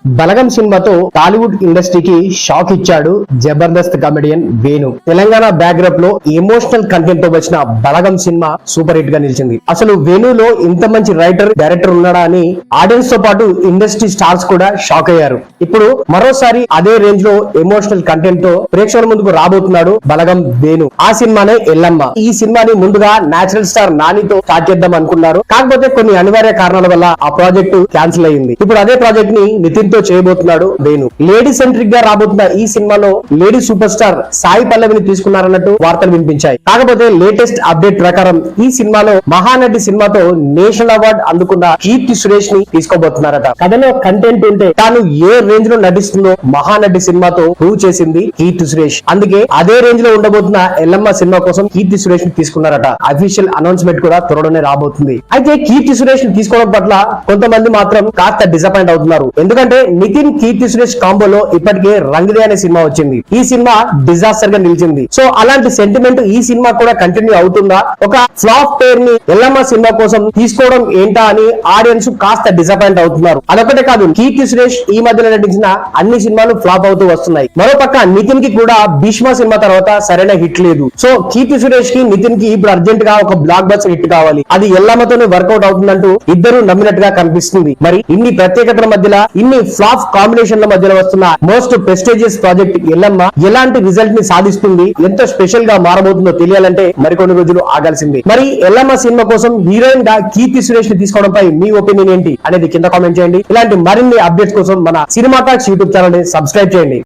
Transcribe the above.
బలగం సినిమాతో టాలీవుడ్ ఇండస్ట్రీకి షాక్ ఇచ్చాడు జబర్దస్త్ కమెడియన్ వేణు. తెలంగాణ బ్యాక్గ్రౌండ్ లో ఎమోషనల్ కంటెంట్ తో వచ్చిన బలగం సినిమా సూపర్ హిట్ గా నిలిచింది. అసలు వేణులో ఇంత మంచి రైటర్ డైరెక్టర్ ఉన్నాడా అని ఆడియన్స్ తో పాటు ఇండస్ట్రీ స్టార్స్ కూడా షాక్ అయ్యారు. ఇప్పుడు మరోసారి అదే రేంజ్ లో ఎమోషనల్ కంటెంట్ తో ప్రేక్షకుల ముందుకు రాబోతున్నాడు బలగం వేణు. ఆ సినిమానే ఎల్లమ్మ. ఈ సినిమాని ముందుగా నేచురల్ స్టార్ నానితో స్టార్ట్ చేద్దాం అనుకున్నారు. కాకపోతే కొన్ని అనివార్య కారణాల వల్ల ఆ ప్రాజెక్టు క్యాన్సిల్ అయింది. ఇప్పుడు అదే ప్రాజెక్ట్ ని నితిన్ తో చేయబోతున్నాడు వేణు. లేడీ సెంట్రిక్ గా రాబోతున్న ఈ సినిమాలో లేడీ సూపర్ స్టార్ సాయి పల్లవిని తీసుకున్నారన్నట్టు వార్తలు వినిపించాయి. కాకపోతే లేటెస్ట్ అప్డేట్ ప్రకారం ఈ సినిమాలో మహానటి సినిమాతో నేషనల్ అవార్డు అందుకున్న కీర్తి సురేష్ ని తీసుకోబోతున్నారట. కథలో కంటెంట్ ఉంటే తాను ఏ రేంజ్ లో నటిస్తుందో మహానటి సినిమాతో ప్రూవ్ చేసింది కీర్తి సురేష్. అందుకే అదే రేంజ్ లో ఉండబోతున్న ఎల్లమ్మ సినిమా కోసం కీర్తి సురేష్ ని తీసుకున్నారట. అఫీషియల్ అనౌన్స్మెంట్ కూడా త్వరలోనే రాబోతుంది. అయితే కీర్తి సురేష్ ని తీసుకోవడం పట్ల కొంతమంది మాత్రం కాస్త డిసప్పాయింట్ అవుతున్నారు. ఎందుకంటే నితిన్ కీర్తి సురేష్ కాంబోలో ఇప్పటికే రంగదే అనే సినిమా వచ్చింది. ఈ సినిమా డిజాస్టర్ గా నిలిచింది. సో అలాంటి సెంటిమెంట్ ఈ సినిమా కూడా కంటిన్యూ అవుతుందా? ఒక ఫ్లాప్ పేర్ ని ఎల్లమ్మ సినిమా కోసం తీసుకోవడం ఏంటా అని ఆడియన్స్ కాస్త డిసప్పాయింట్ అవుతున్నారు. అదొకటే కాదు, కీర్తి సురేష్ ఈ మధ్యలో నటించిన అన్ని సినిమాలు ఫ్లాప్ అవుతూ వస్తున్నాయి. మరోపక్క నితిన్ కి కూడా భీష్మ సినిమా తర్వాత సరైన హిట్ లేదు. సో కీర్తి సురేష్ కి నితిన్ కి ఇప్పుడు అర్జెంట్ గా ఒక బ్లాక్ బస్టర్ హిట్ కావాలి. అది ఎల్లమ్మతోనే వర్కౌట్ అవుతుందంటూ ఇద్దరు నమ్మినట్టుగా కనిపిస్తుంది. మరి ఇన్ని ప్రత్యేకతల మధ్యలో, ఇన్ని ఫ్లాప్ కాంబినేషన్ల మధ్యలో వస్తున్న మోస్ట్ ప్రెస్టీజియస్ ప్రాజెక్ట్ ఎల్లమ్మ ఎలాంటి రిజల్ట్ ని సాధిస్తుంది, ఎంత స్పెషల్ గా మారబోతుందో తెలియాలంటే మరికొన్ని రోజులు ఆగాల్సింది. మరి ఎల్లమ్మ సినిమా కోసం హీరోయిన్ గా కీర్తి సురేష్ ని తీసుకోవడంపై మీ ఒపీనియన్ ఏంటి అనేది కింద కామెంట్ చేయండి. ఇలాంటి మరిన్ని అప్డేట్స్ కోసం మన సినిమా టాక్స్ యూట్యూబ్ ఛానల్ ని సబ్స్క్రైబ్ చేయండి.